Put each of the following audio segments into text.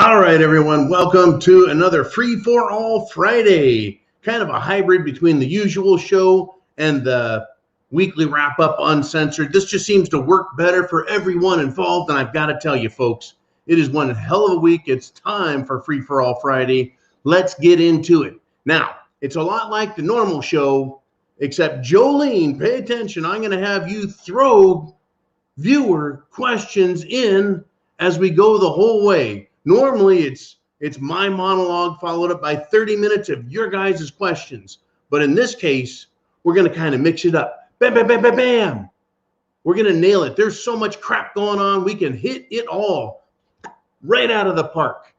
All right, everyone, welcome to another Free for All Friday, kind of a hybrid between the usual show and the weekly wrap-up uncensored. This just seems to work better for everyone involved, and I've got to tell you, folks, it is one hell of a week. It's time for Free for All Friday. Let's get into it. Now, it's a lot like the normal show, except Jolene, pay attention. I'm going to have you throw viewer questions in as we go the whole way. Normally, it's my monologue followed up by 30 minutes of your guys' questions. But in this case, we're going to kind of mix it up. Bam, bam, bam, bam, bam. We're going to nail it. There's so much crap going on. We can hit it all right out of the park.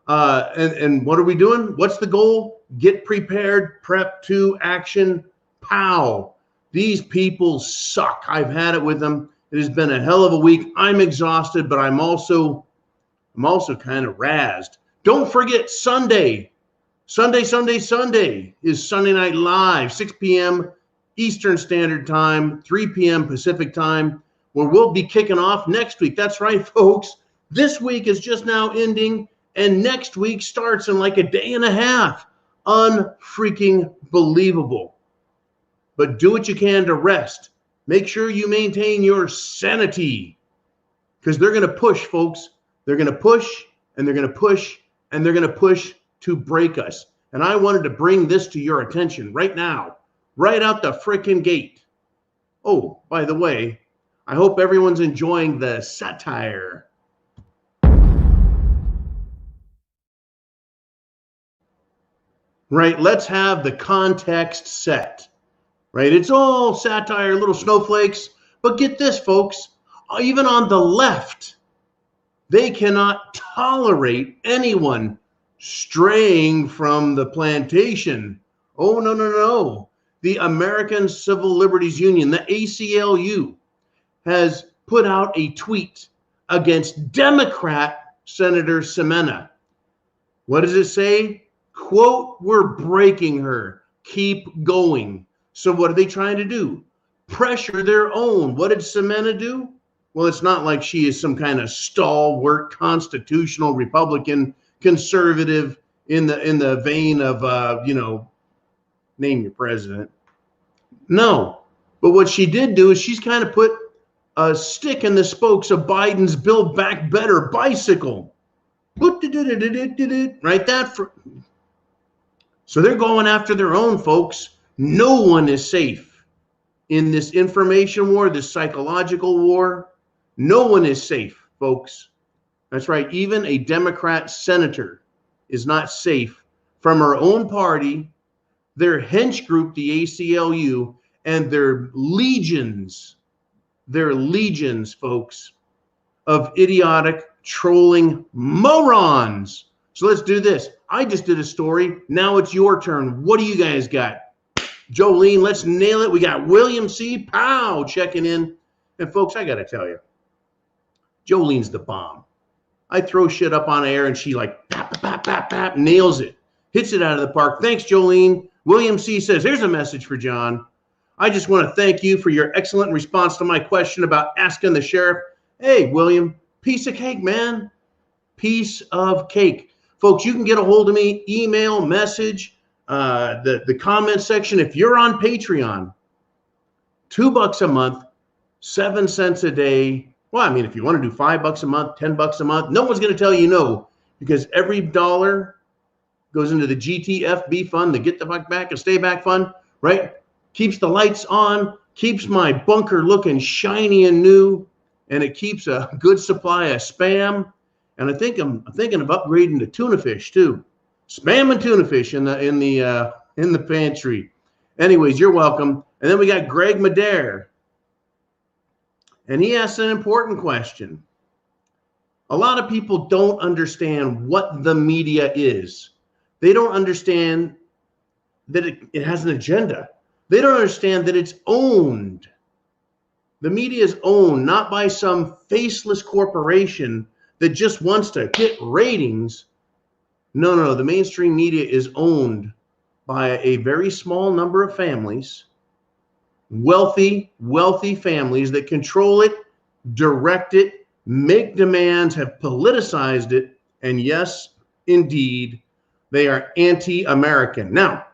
And what are we doing? What's the goal? Get prepared, prep to action, pow. These people suck. I've had it with them. It has been a hell of a week. I'm exhausted, but I'm also kind of razzed. Don't forget Sunday is Sunday Night Live, 6 p.m. Eastern Standard Time, 3 p.m. Pacific Time, where we'll be kicking off next week. That's right, folks. This week is just now ending, and next week starts in like a day and a half. Unfreaking believable. But do what you can to rest. Make sure you maintain your sanity, because they're going to push, folks. They're going to push, and they're going to push, and they're going to push to break us. And I wanted to bring this to your attention right now, right out the frickin' gate. Oh, by the way, I hope everyone's enjoying the satire. Right, let's have the context set. Right, it's all satire, little snowflakes. But get this, folks, even on the left, they cannot tolerate anyone straying from the plantation. Oh, no, no, no. The American Civil Liberties Union, the ACLU, has put out a tweet against Democrat Senator Semena. What does it say? Quote, "We're breaking her. Keep going." So what are they trying to do? Pressure their own. What did Semena do? Well, it's not like she is some kind of stalwart constitutional Republican conservative in the vein of name your president. No, but what she did do is she's kind of put a stick in the spokes of Biden's Build Back Better bicycle. Right, so they're going after their own, folks. No one is safe in this information war, this psychological war. No one is safe, folks. That's right. Even a Democrat senator is not safe from her own party, their hench group, the ACLU, and their legions, folks, of idiotic, trolling morons. So let's do this. I just did a story. Now it's your turn. What do you guys got? Jolene, let's nail it. We got William C. Pow checking in. And folks, I got to tell you, Jolene's the bomb. I throw shit up on air and she like pap, nails it, hits it out of the park. Thanks, Jolene. William C. says, here's a message for John. I just want to thank you for your excellent response to my question about asking the sheriff. Hey, William, piece of cake, man. Piece of cake. Folks, you can get a hold of me, email, message, the comment section. If you're on Patreon, $2 a month, 7 cents a day. Well, I mean, if you want to do $5 a month, $10 a month, no one's going to tell you no, because every dollar goes into the GTFB fund, the Get the Fuck Back and Stay Back fund, right? Keeps the lights on, keeps my bunker looking shiny and new, and it keeps a good supply of Spam. And I'm thinking of upgrading to tuna fish too. Spam and tuna fish in the pantry. Anyways, you're welcome. And then we got Greg Madare. And he asks an important question. A lot of people don't understand what the media is. They don't understand that it has an agenda. They don't understand that it's owned. The media is owned not by some faceless corporation that just wants to get ratings. No. The mainstream media is owned by a very small number of families, wealthy families that control it, direct it, make demands, have politicized it, And yes, indeed, they are anti-American. Now,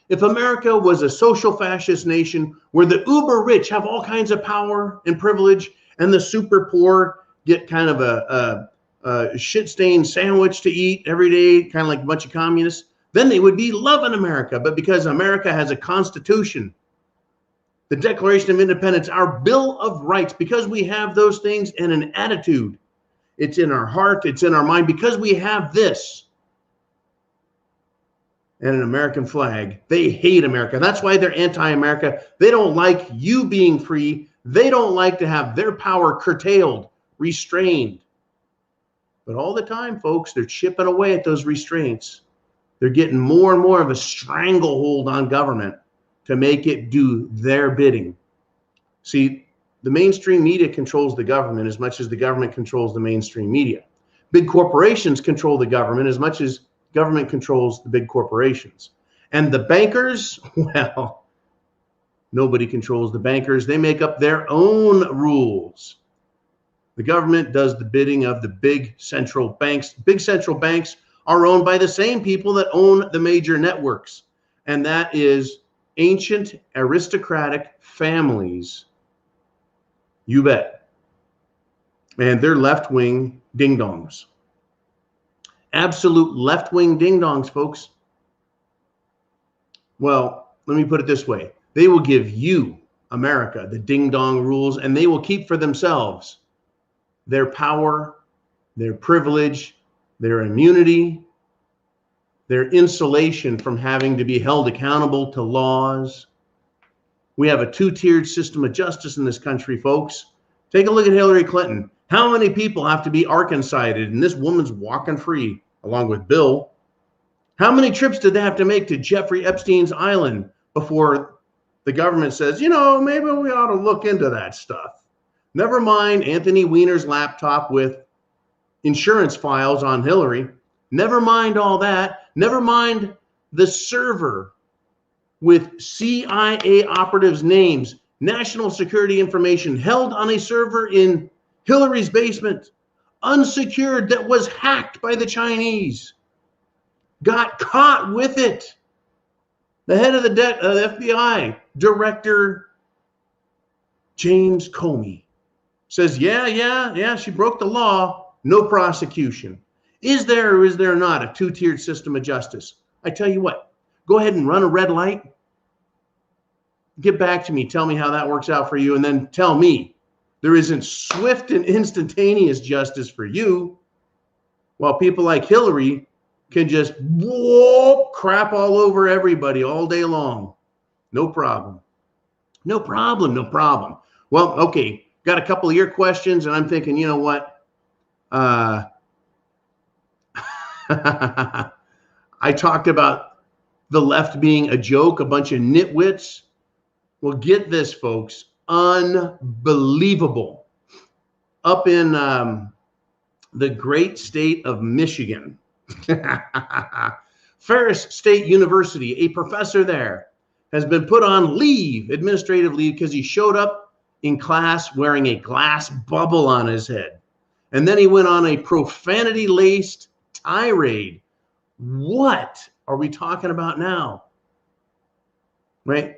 if America was a social fascist nation where the uber rich have all kinds of power and privilege and the super poor get kind of a shit-stained sandwich to eat every day, kind of like a bunch of communists, then they would be loving America. But because America has a constitution, the Declaration of Independence, our Bill of Rights, because we have those things and an attitude, it's in our heart, it's in our mind, because we have this and an American flag, they hate America. That's why they're anti-America. They don't like you being free. They don't like to have their power curtailed, restrained. But all the time, folks, they're chipping away at those restraints. They're getting more and more of a stranglehold on government to make it do their bidding. See, the mainstream media controls the government as much as the government controls the mainstream media. Big corporations control the government as much as government controls the big corporations. And the bankers, well, nobody controls the bankers. They make up their own rules. The government does the bidding of the big central banks. Big central banks are owned by the same people that own the major networks. And that is ancient aristocratic families. You bet. And they're left-wing ding-dongs. Absolute left-wing ding-dongs, folks. Well, let me put it this way. They will give you, America, the ding-dong rules, and they will keep for themselves their power, their privilege, their immunity, their insulation from having to be held accountable to laws. We have a two-tiered system of justice in this country, folks. Take a look at Hillary Clinton. How many people have to be Arkancided, and this woman's walking free, along with Bill? How many trips did they have to make to Jeffrey Epstein's island before the government says, you know, maybe we ought to look into that stuff? Never mind Anthony Weiner's laptop with insurance files on Hillary. Never mind all that. Never mind the server with CIA operatives' names, national security information held on a server in Hillary's basement, unsecured, that was hacked by the Chinese. Got caught with it. The head of the FBI, Director James Comey, says, yeah, she broke the law, no prosecution. Is there or is there not a two-tiered system of justice? I tell you what, go ahead and run a red light. Get back to me, tell me how that works out for you, and then tell me there isn't swift and instantaneous justice for you, while people like Hillary can just crap all over everybody all day long. No problem. No problem, no problem. Well, okay, got a couple of your questions, and I'm thinking, you know what? I talked about the left being a joke, a bunch of nitwits. Well, get this, folks. Unbelievable. Up in the great state of Michigan, Ferris State University, a professor there has been put on leave, administrative leave, because he showed up in class wearing a glass bubble on his head. And then he went on a profanity-laced tirade. What are we talking about now? Right?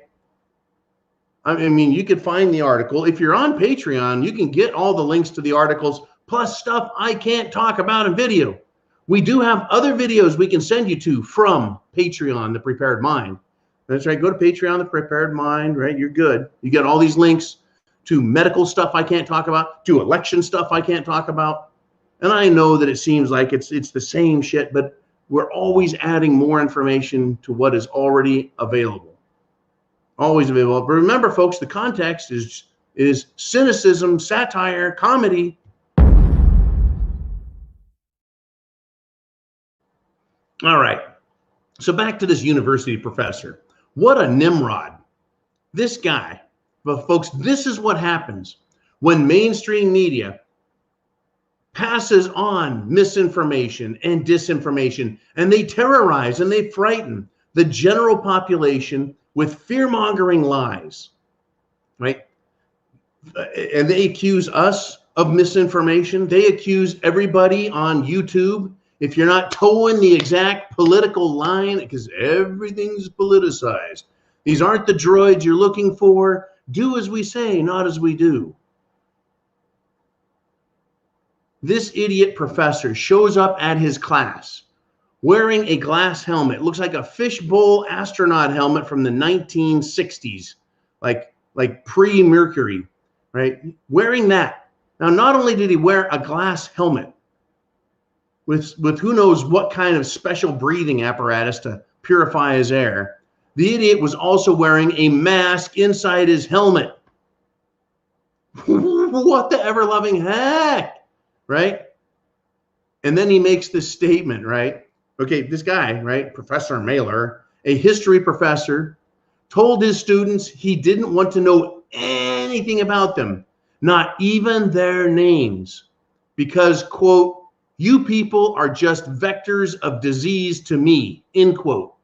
I mean, you could find the article. If you're on Patreon, you can get all the links to the articles, plus stuff I can't talk about in video. We do have other videos we can send you to from Patreon, The Prepared Mind. That's right. Go to Patreon, The Prepared Mind, right? You're good. You get all these links to medical stuff I can't talk about, to election stuff I can't talk about. And I know that it seems like it's the same shit, but we're always adding more information to what is already available. Always available. But remember, folks, the context is cynicism, satire, comedy. All right. So back to this university professor. What a Nimrod. This guy. But folks, this is what happens when mainstream media passes on misinformation and disinformation, and they terrorize and they frighten the general population with fear-mongering lies, right? And they accuse us of misinformation. They accuse everybody on YouTube. If you're not towing the exact political line, because everything's politicized. These aren't the droids you're looking for. Do as we say, not as we do. This idiot professor shows up at his class wearing a glass helmet. It looks like a fishbowl astronaut helmet from the 1960s, like pre-Mercury, right? Wearing that. Now, not only did he wear a glass helmet with who knows what kind of special breathing apparatus to purify his air, the idiot was also wearing a mask inside his helmet. What the ever-loving heck, right? And then he makes this statement, right? Okay, this guy, right, Professor Mailer, a history professor, told his students he didn't want to know anything about them, not even their names, because, quote, you people are just vectors of disease to me, end quote.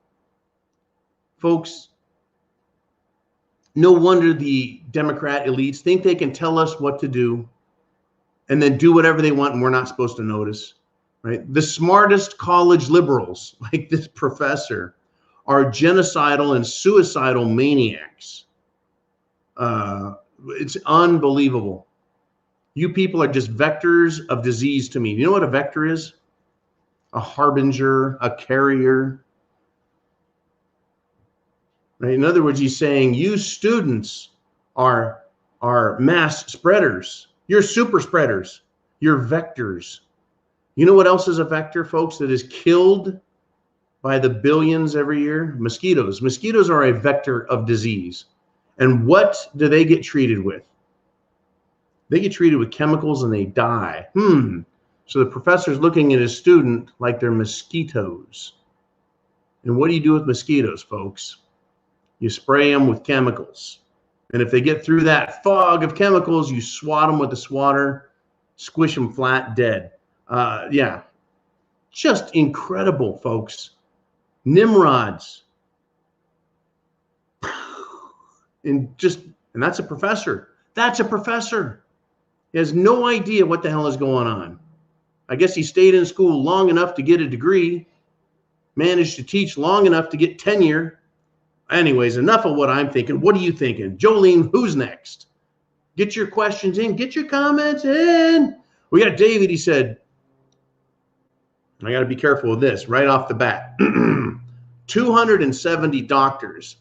Folks, no wonder the Democrat elites think they can tell us what to do and then do whatever they want and we're not supposed to notice, right? The smartest college liberals, like this professor, are genocidal and suicidal maniacs. It's unbelievable. You people are just vectors of disease to me. You know what a vector is? A harbinger, a carrier. Right? In other words, he's saying you students are mass spreaders. You're super spreaders. You're vectors. You know what else is a vector, folks, that is killed by the billions every year? Mosquitoes. Mosquitoes are a vector of disease. And what do they get treated with? They get treated with chemicals and they die. So the professor's looking at his student like they're mosquitoes. And what do you do with mosquitoes, folks? You spray them with chemicals. And if they get through that fog of chemicals, you swat them with a swatter, squish them flat, dead. Yeah, just incredible, folks. Nimrods. And that's a professor. That's a professor. He has no idea what the hell is going on. I guess he stayed in school long enough to get a degree, managed to teach long enough to get tenure. Anyways, enough of what I'm thinking. What are you thinking? Jolene, who's next? Get your questions in. Get your comments in. We got David. He said, I got to be careful with this right off the bat. 270 doctors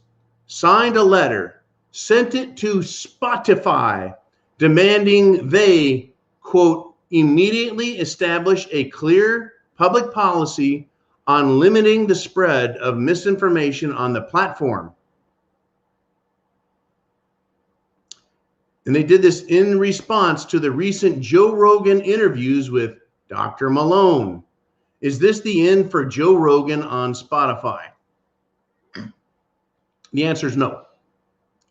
signed a letter, sent it to Spotify, demanding they, quote, immediately establish a clear public policy on limiting the spread of misinformation on the platform. And they did this in response to the recent Joe Rogan interviews with Dr. Malone. Is this the end for Joe Rogan on Spotify? The answer is no.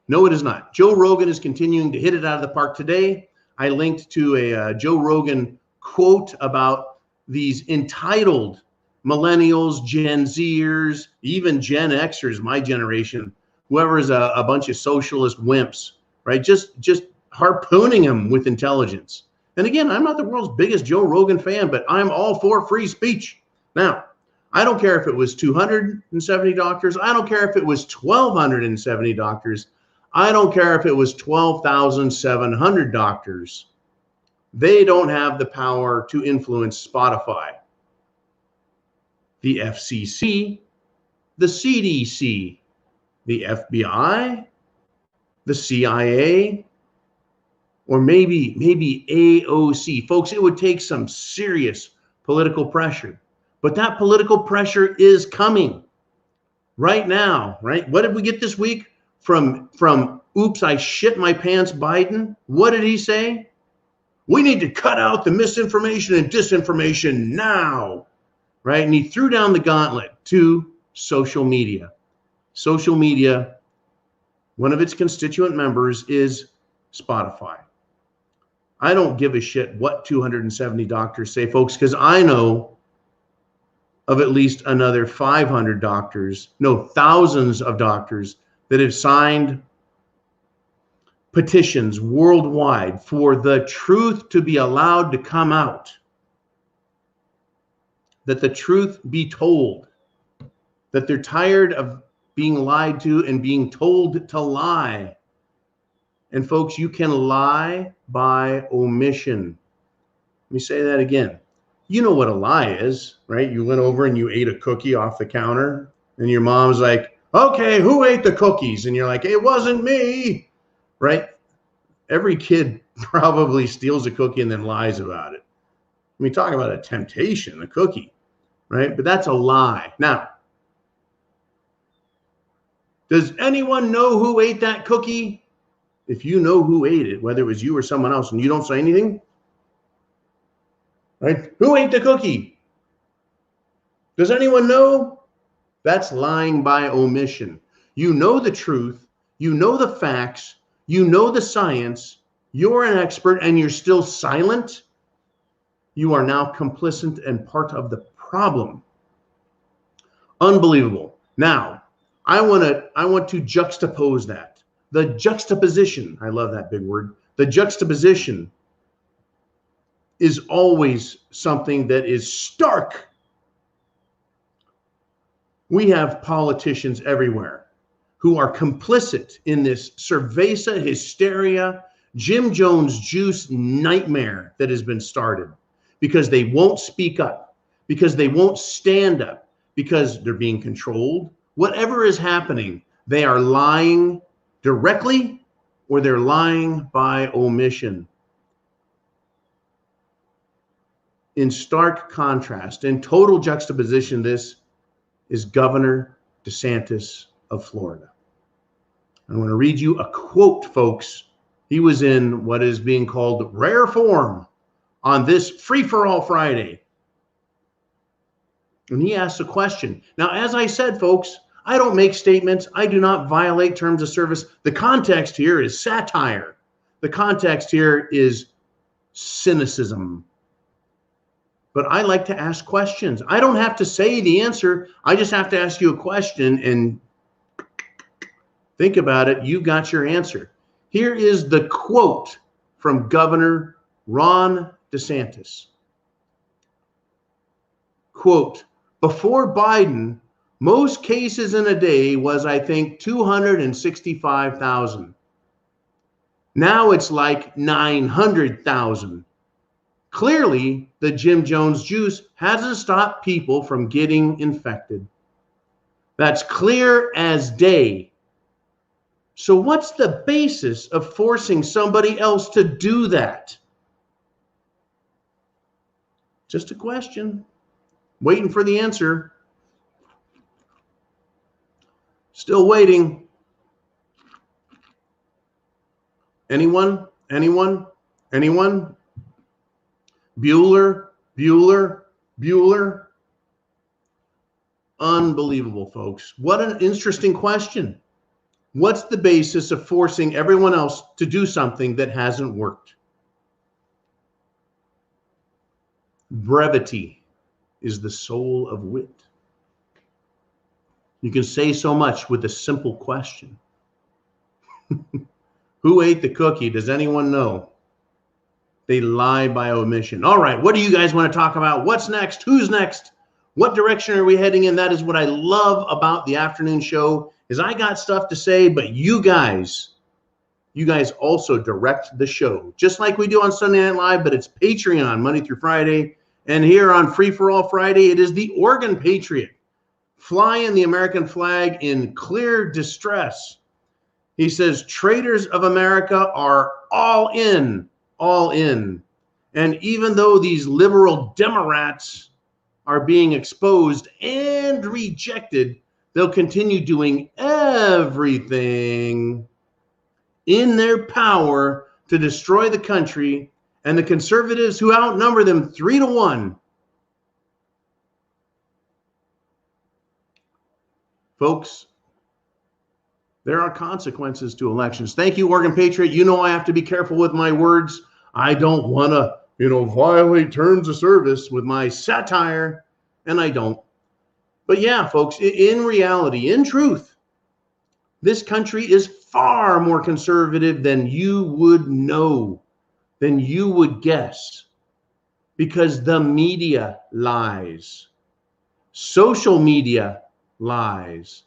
No, it is not. Joe Rogan is continuing to hit it out of the park today. I linked to a Joe Rogan quote about these entitled millennials, Gen Zers, even Gen Xers, my generation, whoever is a bunch of socialist wimps, right? Just harpooning them with intelligence. And again, I'm not the world's biggest Joe Rogan fan, but I'm all for free speech. Now, I don't care if it was 270 doctors. I don't care if it was 1,270 doctors. I don't care if it was 12,700 doctors. They don't have the power to influence Spotify. The FCC, the CDC, the FBI, the CIA, or maybe AOC. Folks, it would take some serious political pressure. But that political pressure is coming right now, right? What did we get this week from oops, I shit my pants Biden? What did he say? We need to cut out the misinformation and disinformation now, right? And he threw down the gauntlet to social media. Social media, one of its constituent members is Spotify. I don't give a shit what 270 doctors say, folks, because I know of at least another 500 doctors, no, thousands of doctors that have signed petitions worldwide for the truth to be allowed to come out, that the truth be told, that they're tired of being lied to and being told to lie. And folks, you can lie by omission. Let me say that again. You know what a lie is, right? You went over and you ate a cookie off the counter, and your mom's like, okay, who ate the cookies? And you're like, it wasn't me, right? Every kid probably steals a cookie and then lies about it. I mean, talk about a temptation, a cookie, right? But that's a lie. Now, does anyone know who ate that cookie? If you know who ate it, whether it was you or someone else, and you don't say anything, right? Who ate the cookie? Does anyone know? That's lying by omission. You know the truth, you know the facts, you know the science, you're an expert, and you're still silent. You are now complicit and part of the problem. Unbelievable. Now, I want to juxtapose that. The juxtaposition, I love that big word. The juxtaposition is always something that is stark. We have politicians everywhere who are complicit in this cerveza hysteria, Jim Jones juice nightmare that has been started because they won't speak up, because they won't stand up, because they're being controlled. Whatever is happening, they are lying directly or they're lying by omission. In stark contrast, in total juxtaposition, this is Governor DeSantis of Florida. I'm going to read you a quote, folks. He was in what is being called rare form on this Free-for-All Friday. And he asked a question. Now, as I said, folks, I don't make statements. I do not violate terms of service. The context here is satire. The context here is cynicism. But I like to ask questions. I don't have to say the answer. I just have to ask you a question and think about it. You got your answer. Here is the quote from Governor Ron DeSantis. Quote, before Biden, most cases in a day was, I think, 265,000. Now it's like 900,000. Clearly, the Jim Jones juice hasn't stopped people from getting infected. That's clear as day. So what's the basis of forcing somebody else to do that? Just a question. Waiting for the answer. Still waiting. Anyone? Anyone? Anyone? Bueller? Bueller? Bueller? Unbelievable, folks. What an interesting question. What's the basis of forcing everyone else to do something that hasn't worked? Brevity is the soul of wit. You can say so much with a simple question. Who ate the cookie? Does anyone know? They lie by omission. All right, what do you guys want to talk about? What's next? Who's next? What direction are we heading in? That is what I love about the afternoon show, is I got stuff to say, but you guys also direct the show, just like we do on Sunday Night Live, but it's Patreon, Monday through Friday. And here on Free for All Friday, it is the Oregon Patriot, flying the American flag in clear distress. He says, traitors of America are all in, all in. And even though these liberal Democrats are being exposed and rejected, they'll continue doing everything in their power to destroy the country and the conservatives who outnumber them 3-1. Folks, there are consequences to elections. Thank you, Oregon Patriot. You know I have to be careful with my words. I don't want to, violate terms of service with my satire, and I don't. But yeah, folks, in reality, in truth, this country is far more conservative than you would know, than you would guess, because the media lies. Social media lies.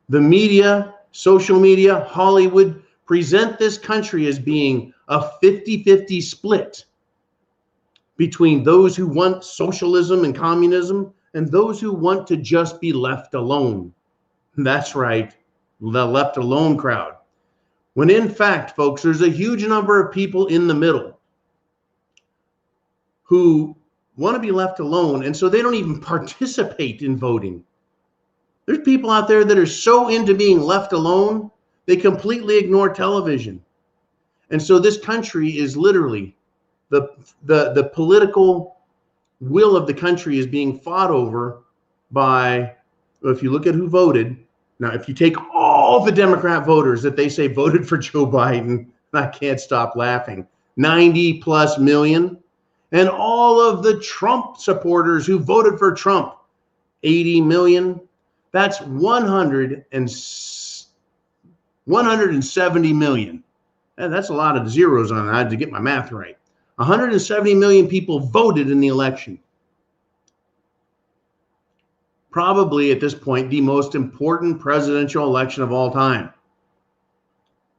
The media, social media, Hollywood present this country as being a 50-50 split between those who want socialism and communism and those who want to just be left alone. That's right, the left alone crowd. When in fact, folks, there's a huge number of people in the middle who want to be left alone, and so they don't even participate in voting. There's people out there that are so into being left alone, they completely ignore television. And so this country is literally, the political will of the country is being fought over by, if you look at who voted, now if you take all the Democrat voters that they say voted for Joe Biden, I can't stop laughing, 90 plus million, and all of the Trump supporters who voted for Trump, 80 million, that's 170 million. And that's a lot of zeros on that. I had to get my math right. 170 million people voted in the election. Probably at this point, the most important presidential election of all time.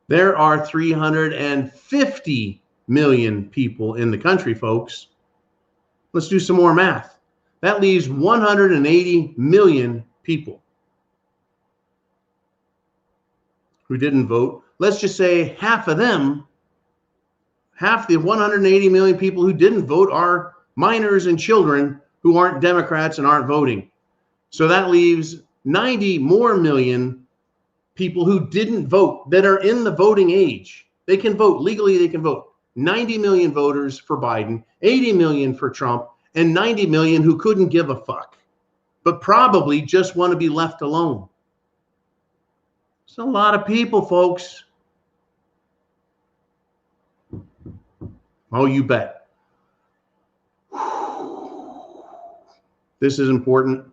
There are 350 million people in the country, folks. Let's do some more math. That leaves 180 million people who didn't vote. Let's just say half of them, half the 180 million people who didn't vote are minors and children who aren't Democrats and aren't voting. So that leaves 90 more million people who didn't vote that are in the voting age. They can vote legally, they can vote. 90 million voters for Biden, 80 million for Trump, and 90 million who couldn't give a fuck, but probably just want to be left alone. It's a lot of people, folks. Oh, you bet. This is important.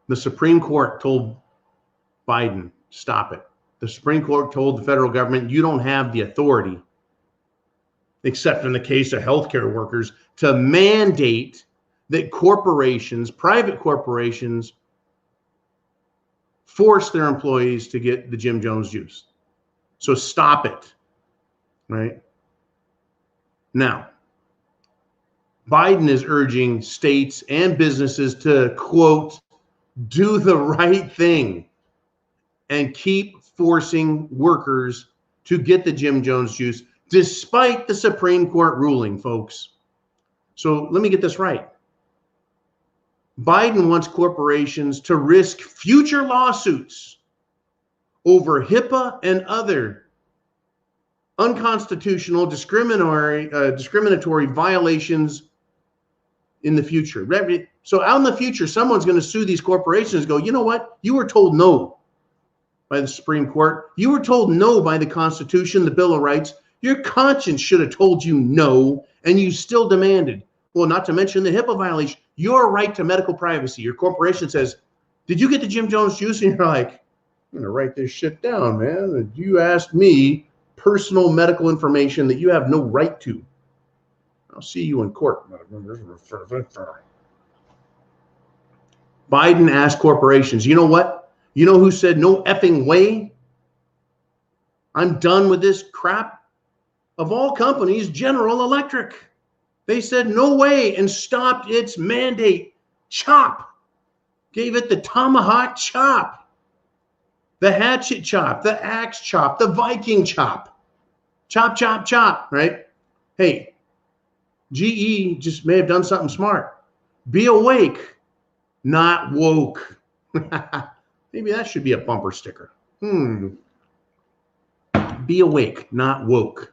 The Supreme Court told Biden, stop it. The Supreme Court told the federal government, you don't have the authority, except in the case of healthcare workers, to mandate that corporations, private corporations, force their employees to get the Jim Jones juice. So stop it, right? Now, Biden is urging states and businesses to, quote, do the right thing and keep forcing workers to get the Jim Jones juice, despite the Supreme Court ruling, folks. So let me get this right. Biden wants corporations to risk future lawsuits over HIPAA and other unconstitutional discriminatory violations in the future. So out in the future, someone's going to sue these corporations and go, you know what? You were told no by the Supreme Court. You were told no by the Constitution, the Bill of Rights. Your conscience should have told you no, and you still demanded. Well, not to mention the HIPAA violation, your right to medical privacy. Your corporation says, did you get the Jim Jones juice? And you're like, I'm going to write this shit down, man. You asked me personal medical information that you have no right to. I'll see you in court. Biden asked corporations, you know what? You know who said no effing way? I'm done with this crap. Of all companies, General Electric. They said no way and stopped its mandate. Chop. Gave it the tomahawk chop. The hatchet chop. The axe chop. The Viking chop. Chop, chop, chop, right? Hey, GE just may have done something smart. Be awake, not woke. Maybe that should be a bumper sticker. Be awake, not woke.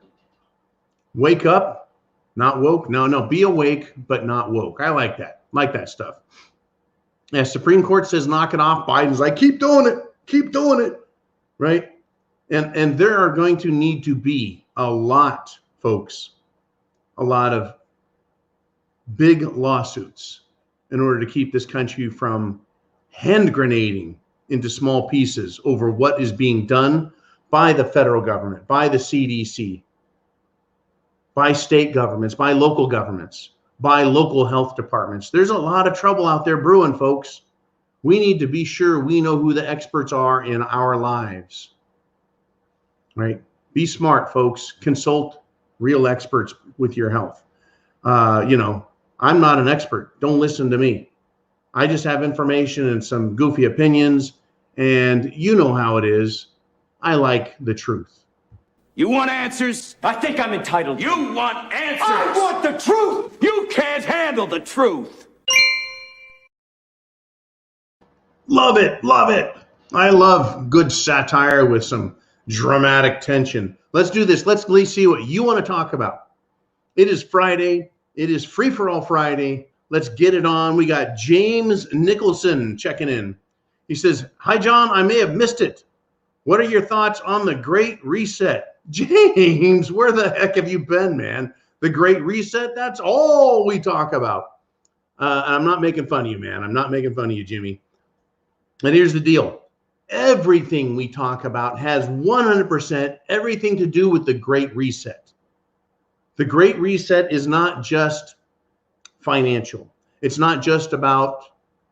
Wake up, not woke. No, be awake, but not woke. I like that. Like that stuff. As Supreme Court says, knock it off. Biden's like, keep doing it, right? And there are going to need to be a lot, folks, a lot of big lawsuits in order to keep this country from hand grenading into small pieces over what is being done by the federal government, by the CDC, by state governments, by local governments, by local health departments. There's a lot of trouble out there brewing, folks. We need to be sure we know who the experts are in our lives, right? Be smart, folks. Consult real experts with your health. I'm not an expert. Don't listen to me. I just have information and some goofy opinions, and you know how it is. I like the truth. You want answers? I think I'm entitled. You want answers? I want the truth! You can't handle the truth. Love it. Love it. I love good satire with some dramatic tension. Let's do this. Let's at least see what you want to talk about. It is Friday. It is Free for All Friday. Let's get it on. We got James Nicholson checking in. He says, "Hi, John. I may have missed it. What are your thoughts on the Great Reset?" James, where the heck have you been, man? The Great Reset? That's all we talk about. I'm not making fun of you, man. I'm not making fun of you, Jimmy. And here's the deal. Everything we talk about has 100% everything to do with the Great Reset. The Great Reset is not just financial. It's not just about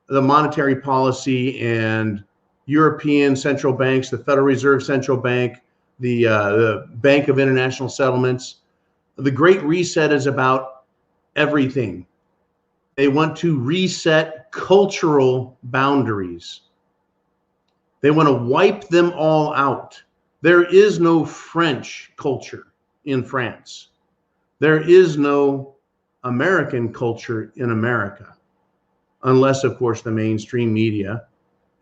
the monetary policy and European central banks, the Federal Reserve Central Bank, the Bank of International Settlements. The Great Reset is about everything. They want to reset cultural boundaries. They want to wipe them all out. There is no French culture in France. There is no American culture in America, unless, of course, the mainstream media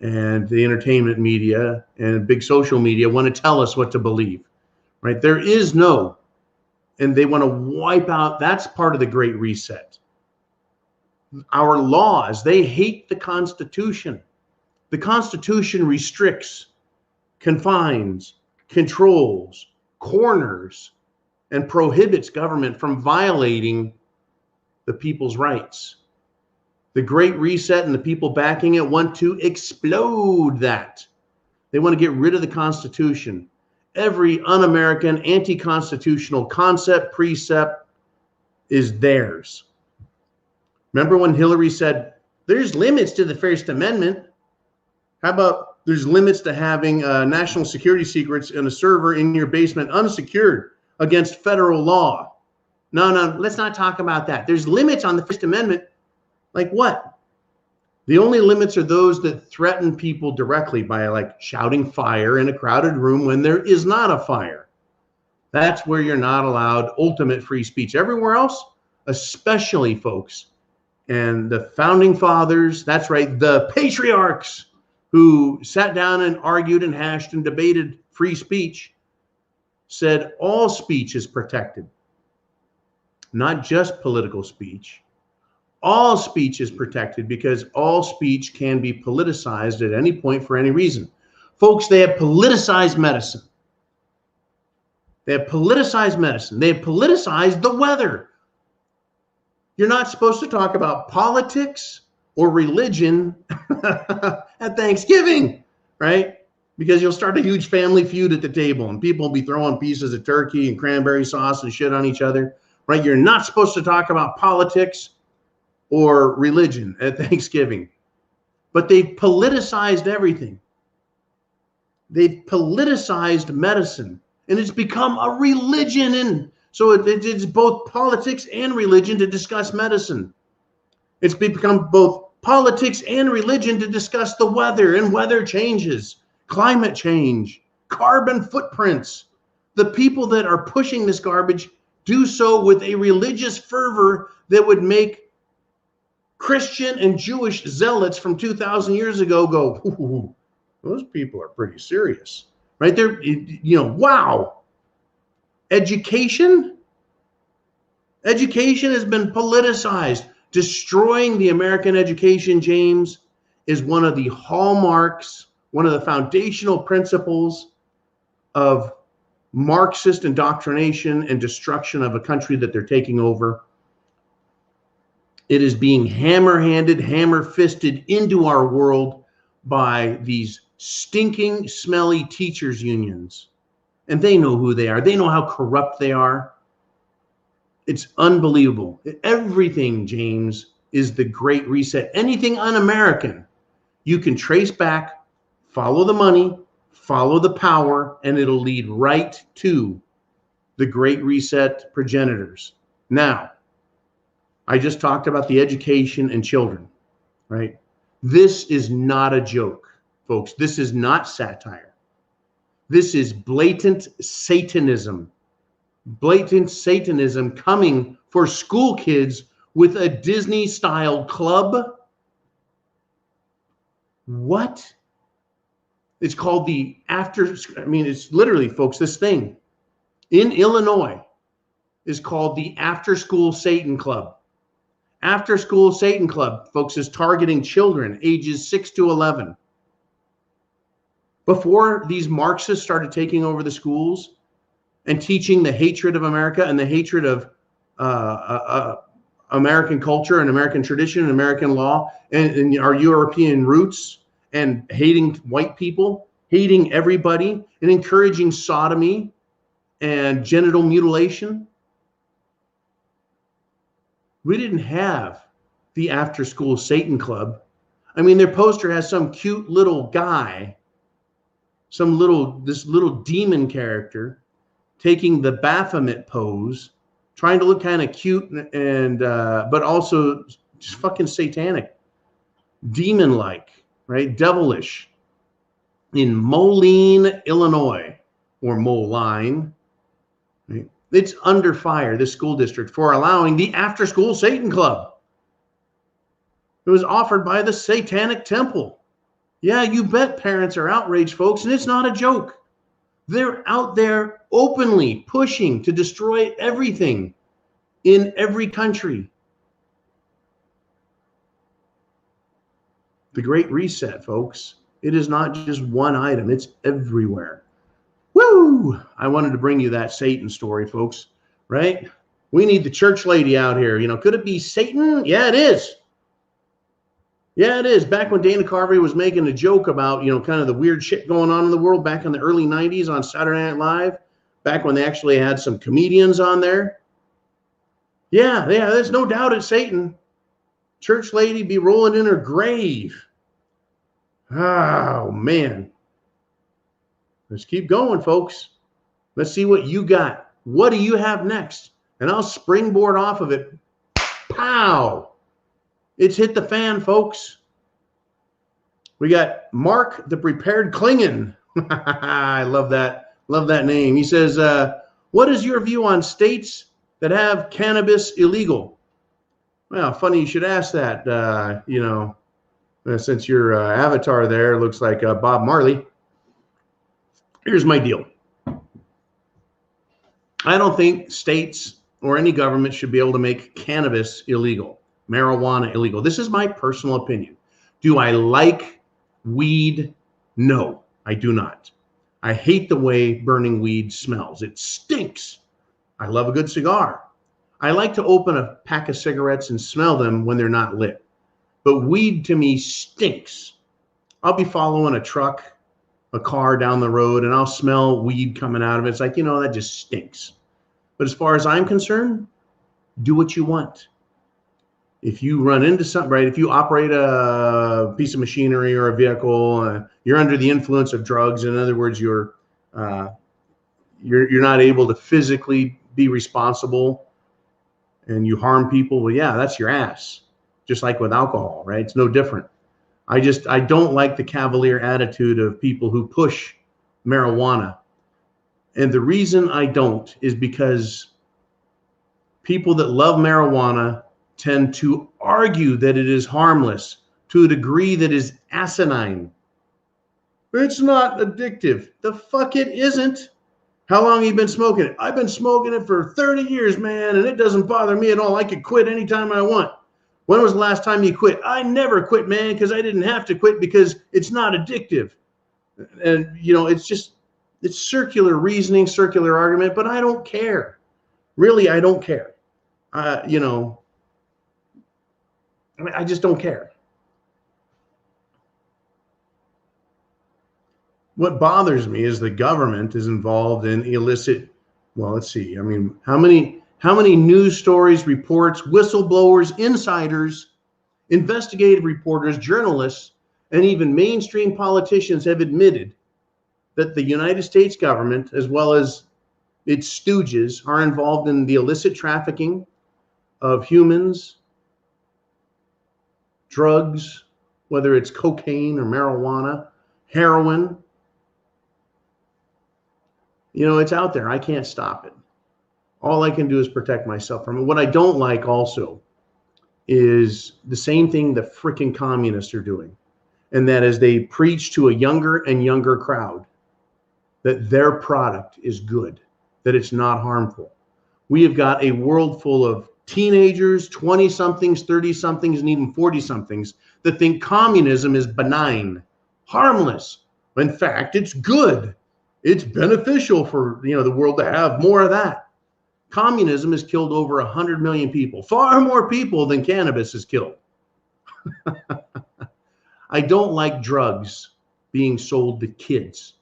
and the entertainment media and big social media want to tell us what to believe, right? There is no, and they want to wipe out. That's part of the Great Reset. Our laws, they hate the Constitution. The Constitution restricts, confines, controls, corners, and prohibits government from violating the people's rights. The Great Reset and the people backing it want to explode that. They want to get rid of the Constitution. Every un-American, anti-constitutional concept, precept is theirs. Remember when Hillary said, there's limits to the First Amendment? How about there's limits to having national security secrets in a server in your basement unsecured against federal law? No, let's not talk about that. There's limits on the First Amendment. Like what? The only limits are those that threaten people directly by like shouting fire in a crowded room when there is not a fire. That's where you're not allowed ultimate free speech. Everywhere else, especially, folks, and the founding fathers, that's right, the patriarchs who sat down and argued and hashed and debated free speech, said all speech is protected, not just political speech. All speech is protected because all speech can be politicized at any point for any reason. Folks, they have politicized medicine. They have politicized medicine. They have politicized the weather. You're not supposed to talk about politics or religion at Thanksgiving, right? Because you'll start a huge family feud at the table and people will be throwing pieces of turkey and cranberry sauce and shit on each other, right? You're not supposed to talk about politics or religion at Thanksgiving, but they've politicized everything. They've politicized medicine, and it's become a religion. And so it's both politics and religion to discuss medicine. It's become both politics and religion to discuss the weather and weather changes, climate change, carbon footprints. The people that are pushing this garbage do so with a religious fervor that would make Christian and Jewish zealots from 2,000 years ago go, ooh, those people are pretty serious, right? They're, wow. Education has been politicized. Destroying the American education, James, is one of the hallmarks, one of the foundational principles of Marxist indoctrination and destruction of a country that they're taking over. It is being hammer-handed, hammer-fisted into our world by these stinking, smelly teachers' unions. And they know who they are. They know how corrupt they are. It's unbelievable. Everything, James, is the Great Reset. Anything un-American, you can trace back, follow the money, follow the power, and it'll lead right to the Great Reset progenitors. Now, I just talked about the education and children, right? This is not a joke, folks. This is not satire. This is blatant Satanism. Blatant Satanism coming for school kids with a Disney-style club. What? It's called the it's literally, folks, this thing in Illinois is called the After School Satan Club. After School Satan Club, folks, is targeting children ages 6 to 11. Before these Marxists started taking over the schools and teaching the hatred of America and the hatred of American culture and American tradition and American law and our European roots, and hating white people, hating everybody, and encouraging sodomy and genital mutilation, we didn't have the After School Satan Club. I mean, their poster has some cute little guy, this little demon character taking the Baphomet pose, trying to look kind of cute and but also just fucking satanic, demon-like, right? Devilish, in Moline, Illinois, or Moline. Right? It's under fire, this school district, for allowing the After School Satan Club. It was offered by the Satanic Temple. Yeah, you bet parents are outraged, folks, and it's not a joke. They're out there openly pushing to destroy everything in every country. The Great Reset, folks. It is not just one item. It's everywhere. Woo! I wanted to bring you that Satan story, folks, right? We need the church lady out here. Could it be Satan? Yeah, it is. Yeah, it is. Back when Dana Carvey was making a joke about, kind of the weird shit going on in the world back in the early 90s on Saturday Night Live, back when they actually had some comedians on there. Yeah, there's no doubt it's Satan. Church lady be rolling in her grave. Oh, man. Let's keep going, folks. Let's see what you got. What do you have next? And I'll springboard off of it. Pow! It's hit the fan, folks. We got Mark the Prepared Klingon. I love that. Love that name. He says, what is your view on states that have cannabis illegal? Well, funny you should ask that. Since your avatar there looks like Bob Marley. Here's my deal. I don't think states or any government should be able to make cannabis illegal, marijuana illegal. This is my personal opinion. Do I like weed? No, I do not. I hate the way burning weed smells. It stinks. I love a good cigar. I like to open a pack of cigarettes and smell them when they're not lit. But weed to me stinks. I'll be following a car down the road, and I'll smell weed coming out of it. It's like, that just stinks. But as far as I'm concerned, do what you want. If you run into something, right? If you operate a piece of machinery or a vehicle, you're under the influence of drugs. In other words, you're not able to physically be responsible, and you harm people. Well, yeah, that's your ass. Just like with alcohol, right? It's no different. I don't like the cavalier attitude of people who push marijuana. And the reason I don't is because people that love marijuana tend to argue that it is harmless to a degree that is asinine. It's not addictive. The fuck it isn't. How long have you been smoking it? I've been smoking it for 30 years, man, and it doesn't bother me at all. I could quit anytime I want. When was the last time you quit? I never quit, man, because I didn't have to quit because it's not addictive. And, it's circular reasoning, circular argument, but I don't care. Really, I don't care. I mean, I just don't care. What bothers me is the government is involved in illicit, well, let's see. I mean, how many news stories, reports, whistleblowers, insiders, investigative reporters, journalists, and even mainstream politicians have admitted that the United States government, as well as its stooges, are involved in the illicit trafficking of humans, drugs, whether it's cocaine or marijuana, heroin. You know, it's out there. I can't stop it. All I can do is protect myself from it. What I don't like also is the same thing the freaking communists are doing. And that is they preach to a younger and younger crowd that their product is good, that it's not harmful. We have got a world full of teenagers, 20-somethings, 30-somethings, and even 40-somethings that think communism is benign, harmless. In fact, it's good. It's beneficial for, you know, the world to have more of that. Communism has killed over 100 million people, far more people than cannabis has killed. I don't like drugs being sold to kids,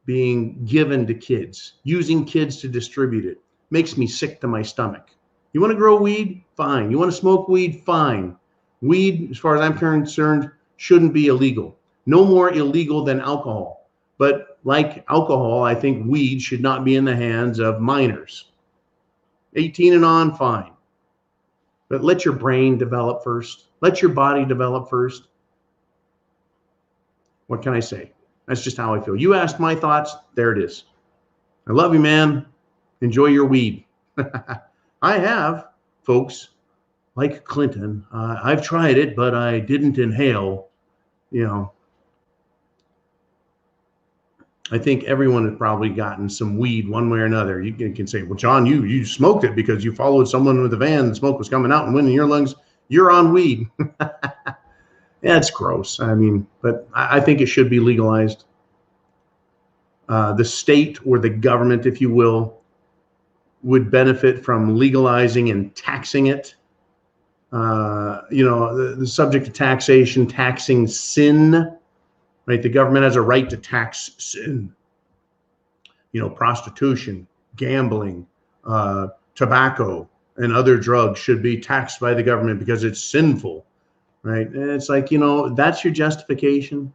being given to kids, using kids to distribute it. Makes me sick to my stomach. You want to grow weed? Fine. You want to smoke weed? Fine. Weed, as far as I'm concerned, shouldn't be illegal. No more illegal than alcohol. But like alcohol, I think weed should not be in the hands of minors. 18 and on, fine. But let your brain develop first. Let your body develop first. What can I say? That's just how I feel. You asked my thoughts. There it is. I love you, man. Enjoy your weed. I have, folks, like Clinton. I've tried it, but I didn't inhale. You know, I think everyone has probably gotten some weed one way or another. You can say, well, John, you smoked it because you followed someone with a van. The smoke was coming out and went in your lungs. You're on weed. Yeah, it's gross. I mean, but I think it should be legalized. The state or the government, if you will, would benefit from legalizing and taxing it. You know, the subject of taxation, taxing sin, right? The government has a right to tax sin. You know, prostitution, gambling, tobacco, and other drugs should be taxed by the government because it's sinful, right? And it's like, you know, that's your justification.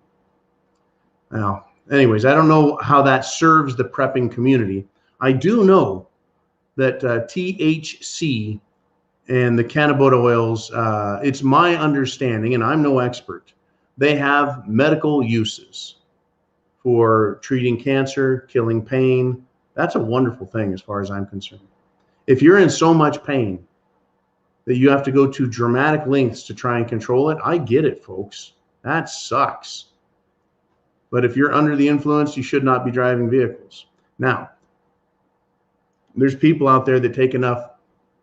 Now, anyways, I don't know how that serves the prepping community. I do know that THC and the cannabis oils, it's my understanding, and I'm no expert, they have medical uses for treating cancer, killing pain. That's a wonderful thing as far as I'm concerned. If you're in so much pain that you have to go to dramatic lengths to try and control it, I get it, folks. That sucks. But if you're under the influence, you should not be driving vehicles. Now, there's people out there that take enough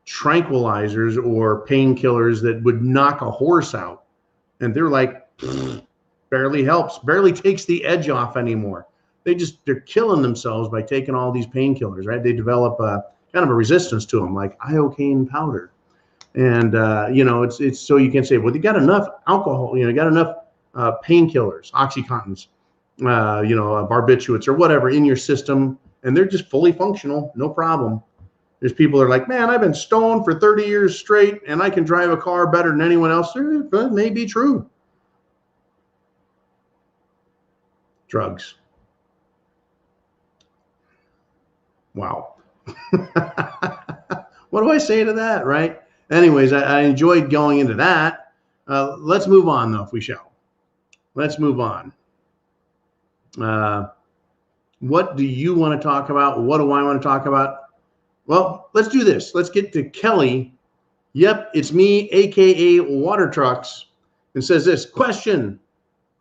tranquilizers or painkillers that would knock a horse out, and they're like, barely helps, barely takes the edge off anymore. They're killing themselves by taking all these painkillers, right? They develop a kind of a resistance to them, like iocane powder. And you know, it's so you can say, well, you got enough alcohol, you know, you got enough painkillers, Oxycontins, you know, barbiturates or whatever in your system, and they're just fully functional, no problem. There's people that are like, man, I've been stoned for 30 years straight, and I can drive a car better than anyone else. That may be true. Drugs. Wow. What do I say to that, right? Anyways, I enjoyed going into that. Let's move on, though, if we shall. Let's move on. What do you want to talk about? What do I want to talk about? Well, let's do this. Let's get to Kelly. Yep, it's me, a.k.a. Water Trucks, and says this. Question.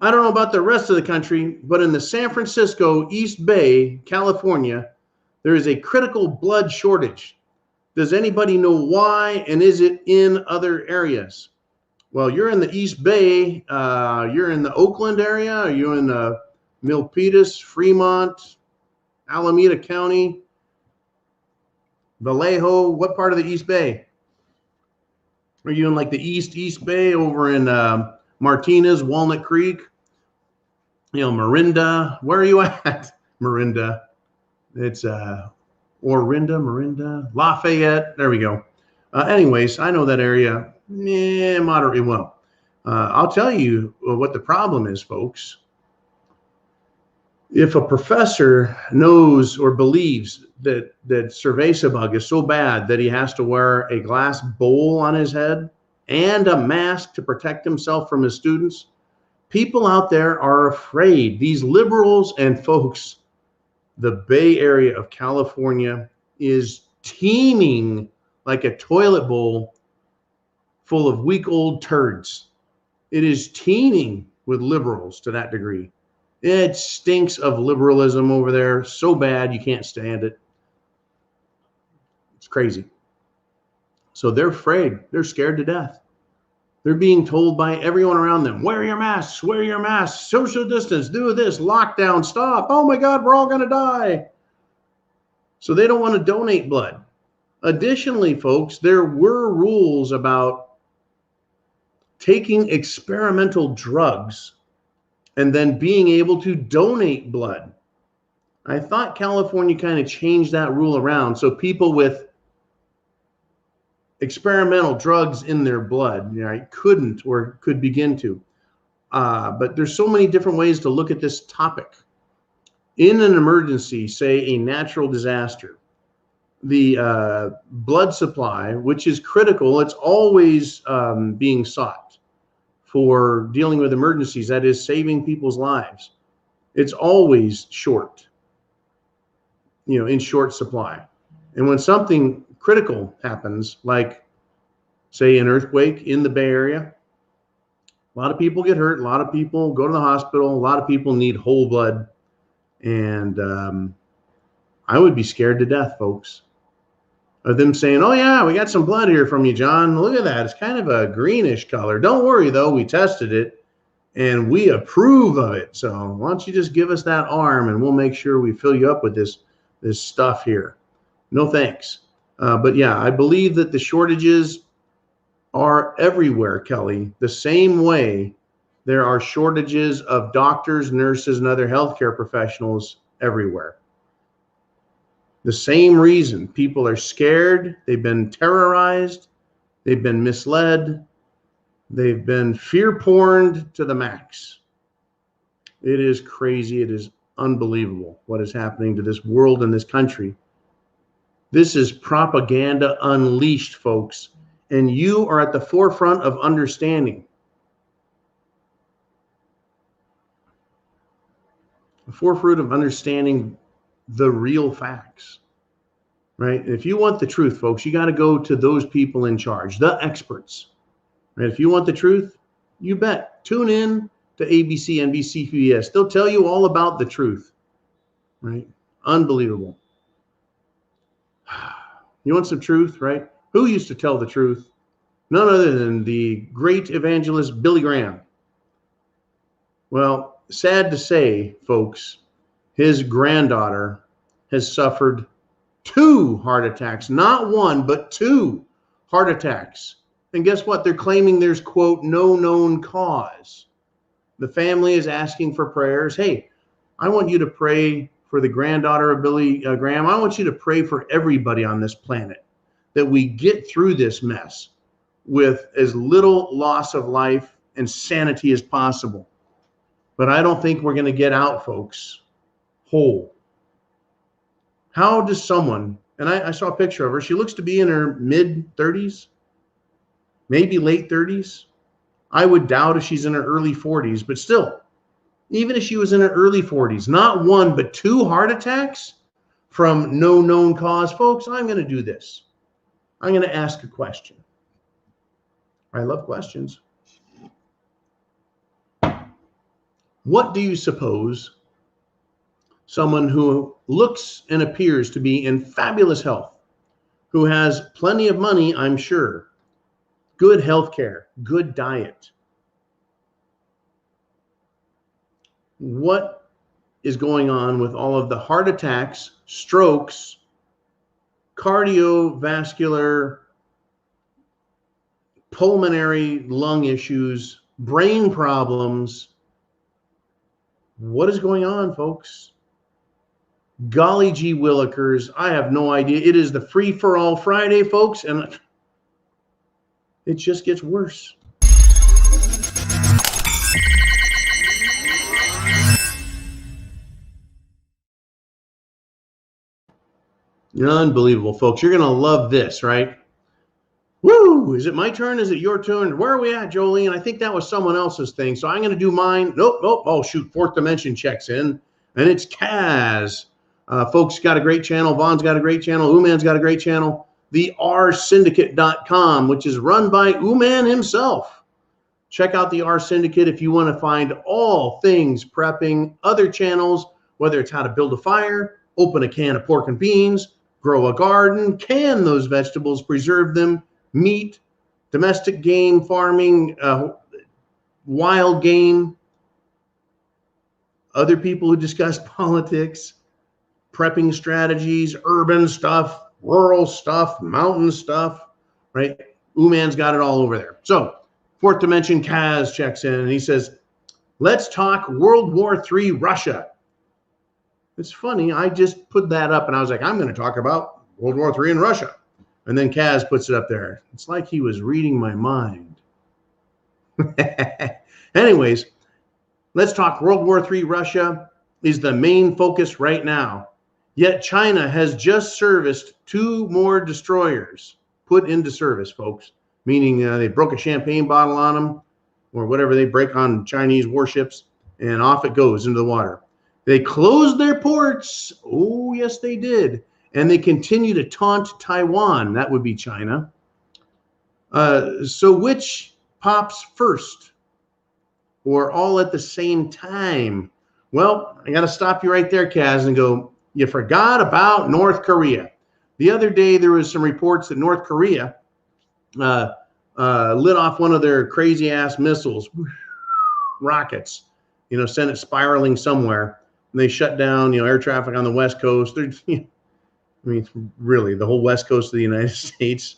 I don't know about the rest of the country, but in the San Francisco East Bay, California, there is a critical blood shortage. Does anybody know why, and is it in other areas? Well, you're in the East Bay. You're in the Oakland area. Are you in Milpitas, Fremont, Alameda County, Vallejo? What part of the East Bay? Are you in like the East Bay over in Martinez, Walnut Creek? Marinda. Where are you at? Marinda. It's Marinda, Lafayette. There we go. Anyways, I know that area moderately well. I'll tell you what the problem is, folks. If a professor knows or believes that cerveza bug is so bad that he has to wear a glass bowl on his head and a mask to protect himself from his students, people out there are afraid. These liberals and folks, the Bay Area of California is teeming like a toilet bowl full of week-old turds. It is teeming with liberals to that degree. It stinks of liberalism over there so bad you can't stand it. It's crazy. So they're afraid. They're scared to death. They're being told by everyone around them, wear your masks, social distance, do this, lockdown, stop. Oh my God, we're all going to die. So they don't want to donate blood. Additionally, folks, there were rules about taking experimental drugs and then being able to donate blood. I thought California kind of changed that rule around so people with experimental drugs in their blood, couldn't or could begin to. But there's so many different ways to look at this topic. In an emergency, say a natural disaster, the blood supply, which is critical, it's always being sought for dealing with emergencies, that is saving people's lives. It's always short, in short supply. And when something critical happens, like say an earthquake in the Bay Area, a lot of people get hurt, a lot of people go to the hospital, a lot of people need whole blood. And I would be scared to death, folks, of them saying, oh yeah, we got some blood here from you, John. Look at that. It's kind of a greenish color. Don't worry though, we tested it and we approve of it. So why don't you just give us that arm and we'll make sure we fill you up with this stuff here. No thanks. But yeah, I believe that the shortages are everywhere, Kelly. The same way there are shortages of doctors, nurses, and other healthcare professionals everywhere. The same reason. People are scared. They've been terrorized. They've been misled. They've been fear-porned to the max. It is crazy. It is unbelievable what is happening to this world and this country. This is propaganda unleashed, folks, and you are at the forefront of understanding. The forefront of understanding the real facts, right? If you want the truth, folks, you got to go to those people in charge, the experts, right? If you want the truth, you bet. Tune in to ABC, NBC, PBS. They'll tell you all about the truth, right? Unbelievable. You want some truth, right? Who used to tell the truth? None other than the great evangelist Billy Graham. Well, sad to say, folks, his granddaughter has suffered 2 heart attacks, not 1, but 2 heart attacks. And guess what? They're claiming there's, quote, no known cause. The family is asking for prayers. Hey, I want you to pray for the granddaughter of Billy Graham. I want you to pray for everybody on this planet that we get through this mess with as little loss of life and sanity as possible. But I don't think we're going to get out, folks, whole. How does someone, and I saw a picture of her, she looks to be in her mid-30s, maybe late 30s. I would doubt if she's in her early 40s, but still, even if she was in her early 40s, not 1, but 2 heart attacks from no known cause, folks, I'm going to do this. I'm going to ask a question. I love questions. What do you suppose someone who looks and appears to be in fabulous health, who has plenty of money, I'm sure, good health care, good diet, what is going on with all of the heart attacks, strokes, cardiovascular pulmonary lung issues, brain problems. What is going on, folks? Golly gee willikers, I have no idea. It is the free-for-all Friday, folks, and it just gets worse. Unbelievable, folks. You're going to love this, right? Woo! Is it my turn? Is it your turn? Where are we at, Jolene? I think that was someone else's thing. So I'm going to do mine. Nope. Oh, shoot. Fourth Dimension checks in. And it's Kaz. Folks got a great channel. Vaughn's got a great channel. Uman's got a great channel. The rsyndicate.com, which is run by Uman himself. Check out the R Syndicate if you want to find all things prepping, other channels, whether it's how to build a fire, open a can of pork and beans, grow a garden, can those vegetables, preserve them, meat, domestic game farming, wild game, other people who discuss politics, prepping strategies, urban stuff, rural stuff, mountain stuff, right? Uman's got it all over there. So, Fourth Dimension Kaz checks in and he says, let's talk World War III Russia. It's funny, I just put that up and I was like, I'm going to talk about World War III in Russia. And then Kaz puts it up there. It's like he was reading my mind. Anyways, let's talk World War III Russia is the main focus right now. Yet China has just serviced 2 more destroyers put into service, folks. Meaning they broke a champagne bottle on them or whatever they break on Chinese warships, and off it goes into the water. They closed their ports. Oh, yes, they did. And they continue to taunt Taiwan. That would be China. So which pops first? Or all at the same time? Well, I got to stop you right there, Kaz, and go, you forgot about North Korea. The other day, there was some reports that North Korea lit off one of their crazy-ass missiles, rockets, sent it spiraling somewhere. And they shut down, air traffic on the West Coast. Really, the whole West Coast of the United States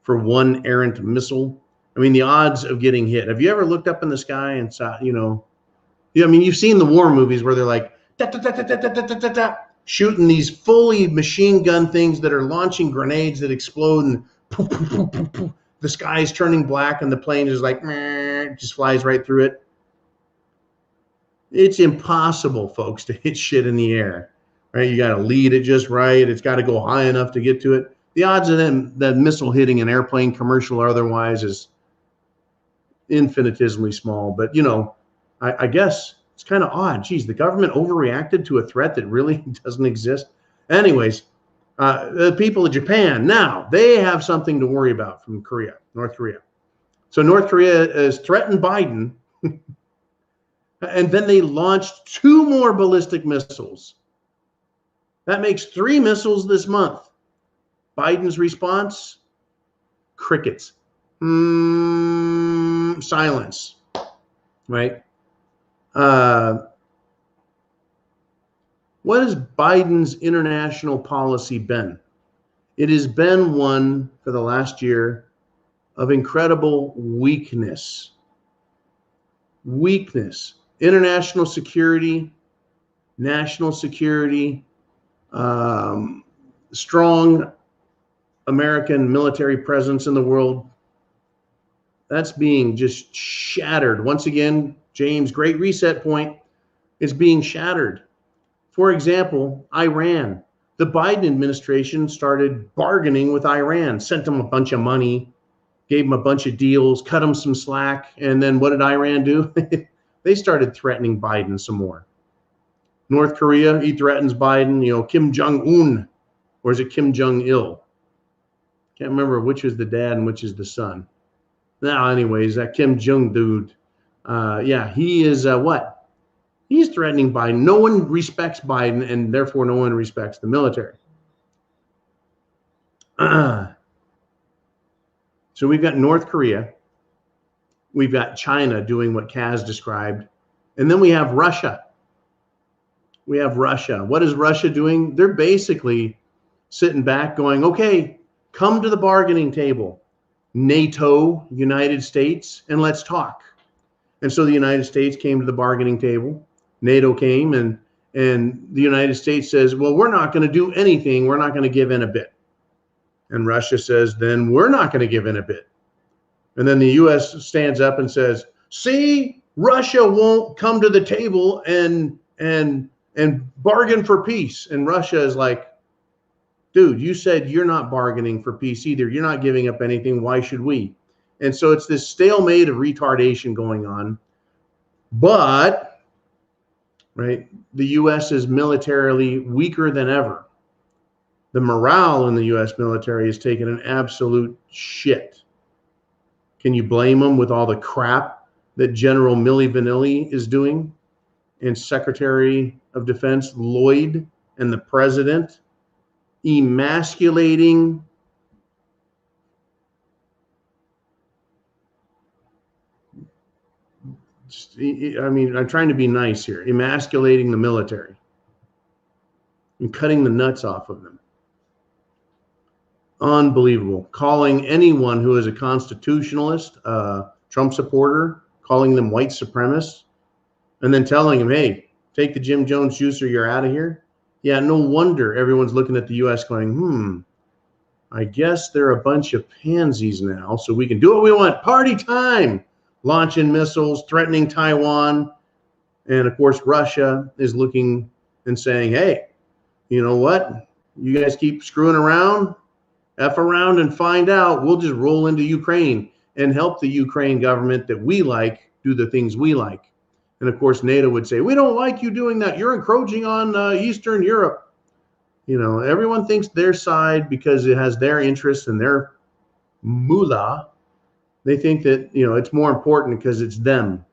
for one errant missile. The odds of getting hit. Have you ever looked up in the sky and saw, you've seen the war movies where they're like, da, da, da, da, da, da, da, da, da, shooting these fully machine gun things that are launching grenades that explode and poof, poof, poof, poof, poof. The sky is turning black and the plane is like, just flies right through it. It's impossible, folks, to hit shit in the air, right? You got to lead it just right. It's got to go high enough to get to it. The odds of that missile hitting an airplane, commercial or otherwise, is infinitesimally small. But, I guess it's kind of odd. Geez, the government overreacted to a threat that really doesn't exist. Anyways, the people of Japan, now they have something to worry about from North Korea. So North Korea has threatened Biden, and then they launched 2 more ballistic missiles. That makes 3 missiles this month. Biden's response, crickets. Silence, right? What has Biden's international policy been? It has been one for the last year of incredible weakness. Weakness. International security, national security, strong American military presence in the world. That's being just shattered. Once again, James, great reset point, is being shattered. For example, Iran. The Biden administration started bargaining with Iran, sent them a bunch of money, gave them a bunch of deals, cut them some slack. And then what did Iran do? They started threatening Biden some more. North Korea, he threatens Biden, Kim Jong-un, or is it Kim Jong-il? Can't remember which is the dad and which is the son. Now, anyways, that Kim Jong dude, he is what? He's threatening Biden. No one respects Biden, and therefore no one respects the military. So we've got North Korea. We've got China doing what Kaz described. And then we have Russia. What is Russia doing? They're basically sitting back going, okay, come to the bargaining table. NATO, United States, and let's talk. And so the United States came to the bargaining table. NATO came, and the United States says, well, we're not going to do anything. We're not going to give in a bit. And Russia says, then we're not going to give in a bit. And then the U.S. stands up and says, see, Russia won't come to the table and bargain for peace. And Russia is like, dude, you said you're not bargaining for peace either. You're not giving up anything. Why should we? And so it's this stalemate of retardation going on. But, right, the U.S. is militarily weaker than ever. The morale in the U.S. military has taken an absolute shit. Can you blame them with all the crap that General Milli Vanilli is doing, and Secretary of Defense Lloyd and the president emasculating I'm trying to be nice here, emasculating the military and cutting the nuts off of them. Unbelievable. Calling anyone who is a constitutionalist, Trump supporter, calling them white supremacists, and then telling them, hey, take the Jim Jones juice or you're out of here. Yeah, no wonder everyone's looking at the U.S. going, I guess they're a bunch of pansies now, so we can do what we want. Party time! Launching missiles, threatening Taiwan. And, of course, Russia is looking and saying, hey, you know what? You guys keep screwing around, F around and find out. We'll just roll into Ukraine and help the Ukraine government that we like do the things we like. And, of course, NATO would say, we don't like you doing that. You're encroaching on Eastern Europe. You know, everyone thinks their side because it has their interests and their moolah. They think that, you know, it's more important because it's them.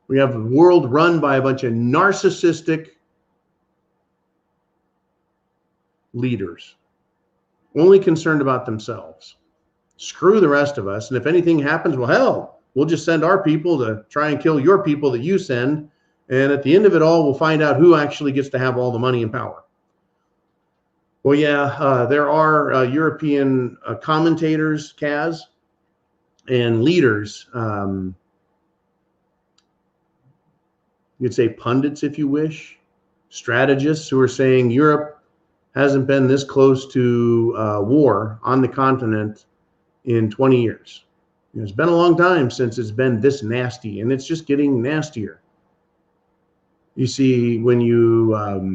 We have a world run by a bunch of narcissistic leaders, only concerned about themselves. Screw the rest of us. And if anything happens, well, hell, we'll just send our people to try and kill your people that you send. And at the end of it all, we'll find out who actually gets to have all the money and power. Well, yeah, there are European commentators, Kaz, and leaders, you'd say pundits, if you wish, strategists who are saying Europe hasn't been this close to war on the continent in 20 years. It's been a long time since it's been this nasty, and it's just getting nastier. You see, when you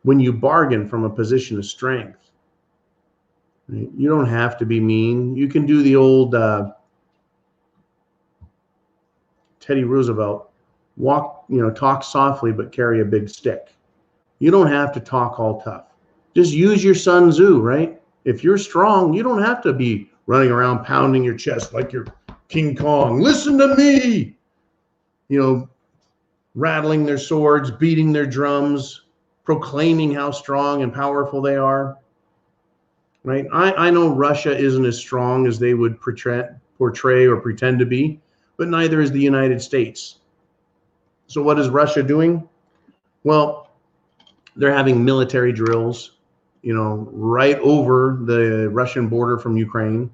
bargain from a position of strength, you don't have to be mean. You can do the old Teddy Roosevelt, talk softly but carry a big stick. You don't have to talk all tough. Just use your Sun Tzu, right? If you're strong, you don't have to be running around pounding your chest like you're King Kong. Listen to me! Rattling their swords, beating their drums, proclaiming how strong and powerful they are. Right? I know Russia isn't as strong as they would portray or pretend to be, but neither is the United States. So what is Russia doing? Well, they're having military drills, right over the Russian border from Ukraine.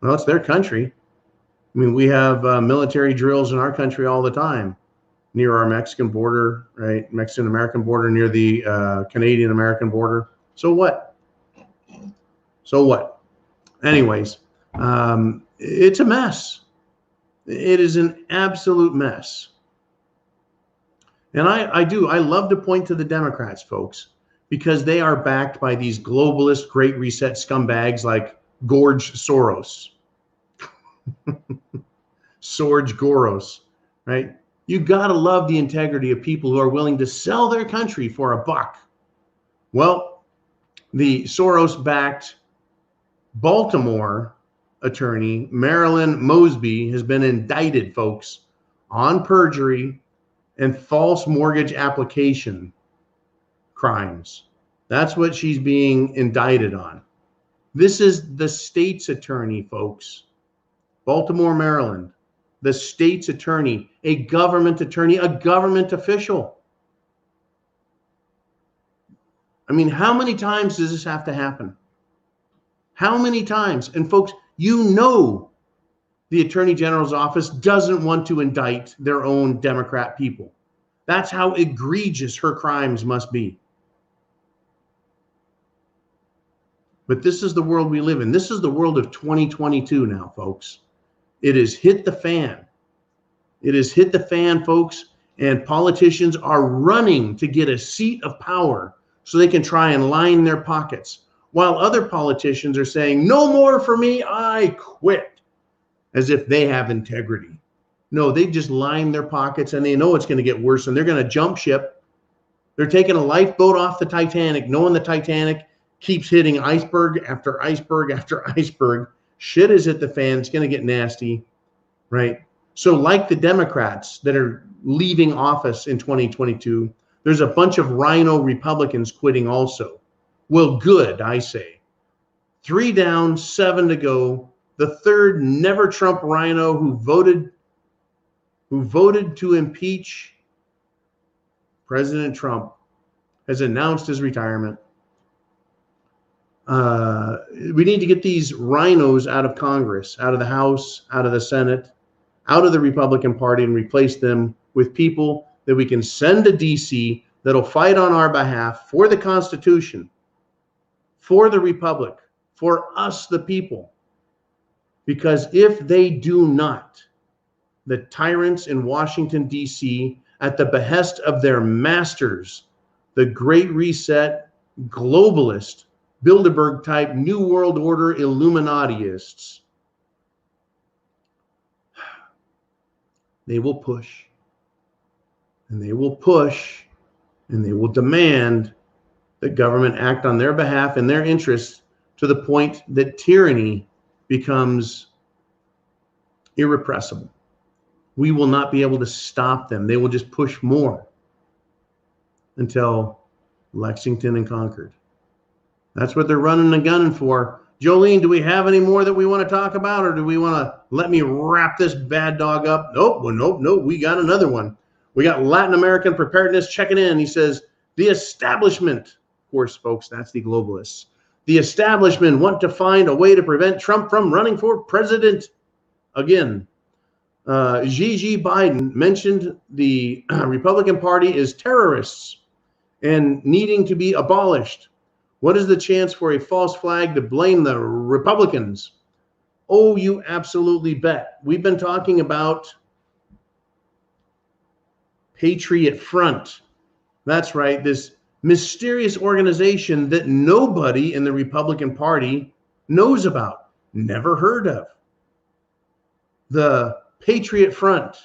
Well, it's their country. I mean, we have military drills in our country all the time near our Mexican border, right? Mexican-American border, near the Canadian-American border. So what? So what? Anyways, it's a mess. It is an absolute mess. And I love to point to the Democrats, folks, because they are backed by these globalist Great Reset scumbags like George Soros. George Soros, right? You gotta love the integrity of people who are willing to sell their country for a buck. Well, the Soros-backed Baltimore attorney, Marilyn Mosby, has been indicted, folks, on perjury and false mortgage application crimes. That's what she's being indicted on. This is the state's attorney, folks. Baltimore, Maryland. The state's attorney, a government official. I mean, how many times does this have to happen? How many times? And folks, You know the Attorney General's office doesn't want to indict their own Democrat people. That's how egregious her crimes must be. But this is the world we live in. This is the world of 2022 now, folks. It has hit the fan. It has hit the fan, folks, and politicians are running to get a seat of power so they can try and line their pockets, while other politicians are saying, no more for me, I quit, as if they have integrity. No, they just line their pockets and they know it's going to get worse and they're going to jump ship. They're taking a lifeboat off the Titanic, knowing the Titanic keeps hitting iceberg after iceberg after iceberg. Shit is at the fan. It's going to get nasty, right? So like the Democrats that are leaving office in 2022, there's a bunch of rhino Republicans quitting also. Well, good, I say. 3 down, 7 to go. The third never Trump rhino who voted to impeach President Trump has announced his retirement. We need to get these rhinos out of Congress, out of the House, out of the Senate, out of the Republican Party, and replace them with people that we can send to DC that'll fight on our behalf for the Constitution, for the Republic, for us, the people. Because if they do not, the tyrants in Washington, D.C., at the behest of their masters, the Great Reset, globalist, Bilderberg-type New World Order Illuminatiists, they will push, and they will push, and they will demand that government act on their behalf and their interests to the point that tyranny becomes irrepressible. We will not be able to stop them. They will just push more until Lexington and Concord. That's what they're running and gunning for. Jolene, do we have any more that we want to talk about, or do we want to let me wrap this bad dog up? Nope. Well, nope. We got another one. We got Latin American Preparedness checking in. He says, the establishment, of course, folks, that's the globalists. The establishment want to find a way to prevent Trump from running for president again. Gigi Biden mentioned the Republican Party is terrorists and needing to be abolished. What is the chance for a false flag to blame the Republicans? Oh, you absolutely bet. We've been talking about Patriot Front. That's right, this mysterious organization that nobody in the Republican Party knows about, never heard of. The Patriot Front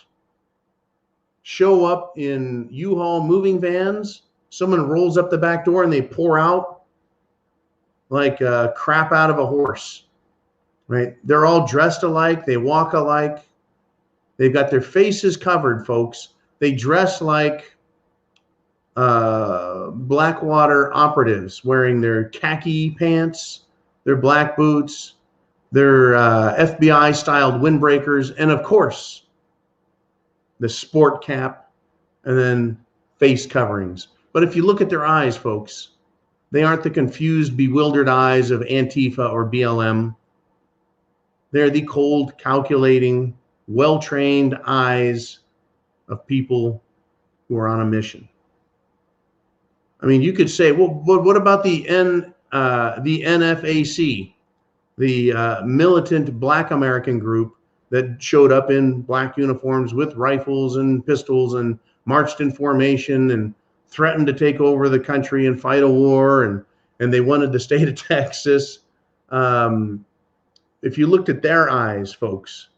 show up in U-Haul moving vans. Someone rolls up the back door and they pour out like crap out of a horse, right? They're all dressed alike. They walk alike. They've got their faces covered, folks. They dress like Blackwater operatives, wearing their khaki pants, their black boots, their FBI-styled windbreakers, and of course, the sport cap, and then face coverings. But if you look at their eyes, folks, they aren't the confused, bewildered eyes of Antifa or BLM. They're the cold, calculating, well-trained eyes of people who are on a mission. I mean, you could say, well, what about the NFAC, the militant Black American group that showed up in black uniforms with rifles and pistols and marched in formation and threatened to take over the country and fight a war, and they wanted the state of Texas. If you looked at their eyes, folks,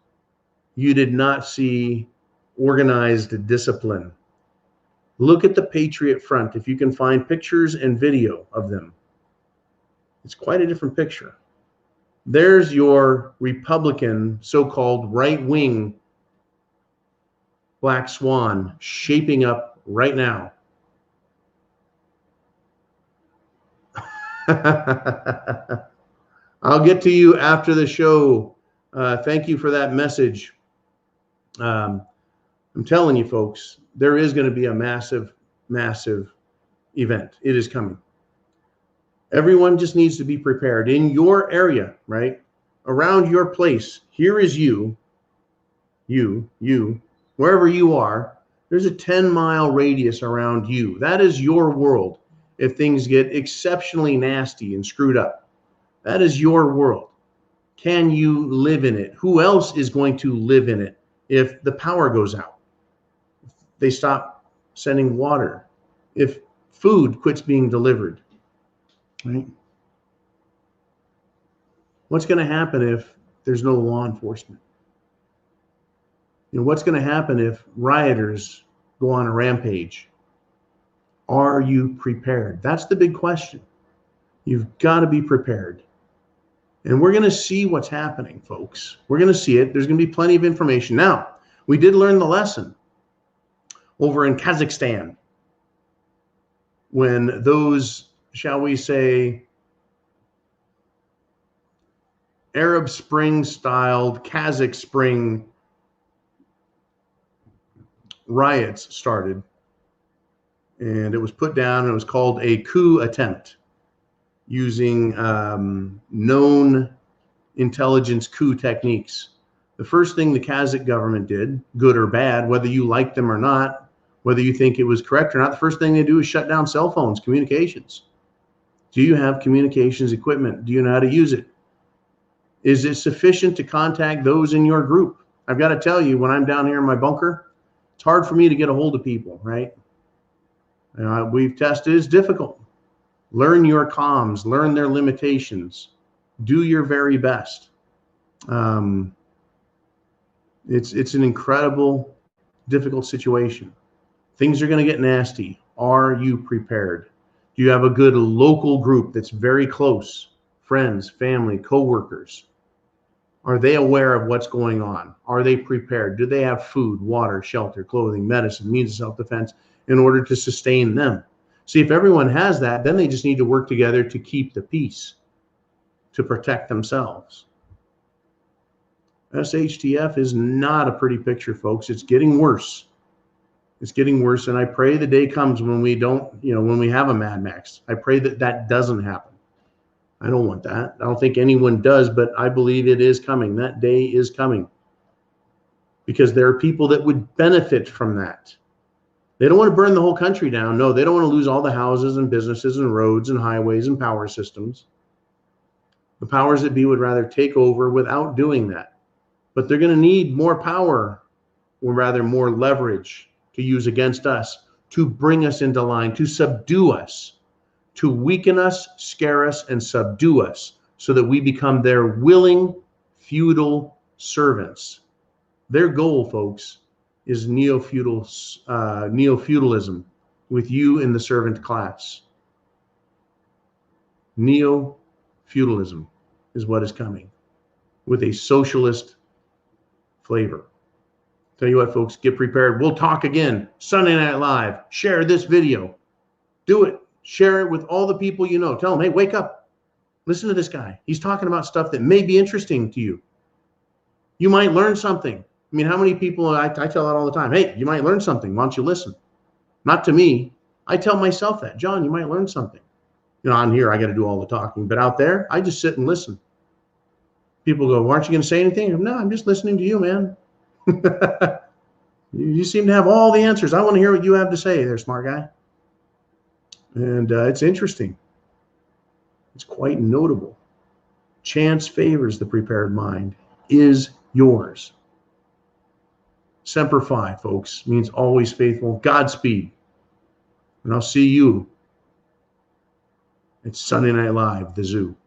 you did not see organized discipline. Look at the Patriot Front. If you can find pictures and video of them, it's quite a different picture. There's your Republican, so-called right-wing black swan shaping up right now. I'll get to you after the show. Thank you for that message. I'm telling you, folks, there is going to be a massive, massive event. It is coming. Everyone just needs to be prepared in your area, right? around your place, here is you, wherever you are, there's a 10-mile radius around you. That is your world. If things get exceptionally nasty and screwed up, that is your world. Can you live in it? Who else is going to live in it if the power goes out? If they stop sending water? If food quits being delivered? Right? What's going to happen if there's no law enforcement? What's going to happen if rioters go on a rampage? Are you prepared? That's the big question. You've got to be prepared. And we're going to see what's happening, folks. We're going to see it. There's going to be plenty of information. Now, we did learn the lesson over in Kazakhstan when those, shall we say, Arab Spring-styled Kazakh Spring riots started, and it was put down, and it was called a coup attempt using known intelligence coup techniques. The first thing the Kazakh government did, good or bad, whether you like them or not, whether you think it was correct or not, the first thing they do is shut down cell phones, communications. Do you have communications equipment? Do you know how to use it? Is it sufficient to contact those in your group? I've got to tell you, when I'm down here in my bunker, it's hard for me to get a hold of people, right? We've tested, it's difficult. Learn your comms, learn their limitations, do your very best. It's an incredible, difficult situation. Things are going to get nasty. Are you prepared? Do you have a good local group that's very close? Friends, family, co-workers? Are they aware of what's going on? Are they prepared? Do they have food, water, shelter, clothing, medicine, means of self-defense in order to sustain them? See, if everyone has that, then they just need to work together to keep the peace, to protect themselves. SHTF is not a pretty picture, folks. It's getting worse. It's getting worse, and I pray the day comes when we don't, when we have a Mad Max. I pray that that doesn't happen. I don't want that. I don't think anyone does, but I believe it is coming. That day is coming. Because there are people that would benefit from that. They don't want to burn the whole country down. No, they don't want to lose all the houses and businesses and roads and highways and power systems. The powers that be would rather take over without doing that. But they're going to need more power, or rather more leverage to use against us, to bring us into line, to subdue us, to weaken us, scare us, and subdue us so that we become their willing, feudal servants. Their goal, folks, is neo-feudalism with you in the servant class. Neo-feudalism is what is coming with a socialist flavor. Tell you what, folks, get prepared. We'll talk again. Sunday Night Live. Share this video. Do it. Share it with all the people you know. Tell them, hey, wake up. Listen to this guy. He's talking about stuff that may be interesting to you. You might learn something. I mean, how many people, I tell that all the time. Hey, you might learn something. Why don't you listen? Not to me. I tell myself that. John, you might learn something. On here, I got to do all the talking. But out there, I just sit and listen. People go, well, aren't you going to say anything? No, I'm just listening to you, man. You seem to have all the answers. I want to hear what you have to say there, smart guy. And it's interesting. It's quite notable. Chance favors the prepared mind is yours. Semper Fi, folks, means always faithful. Godspeed. And I'll see you at Sunday Night Live, the zoo.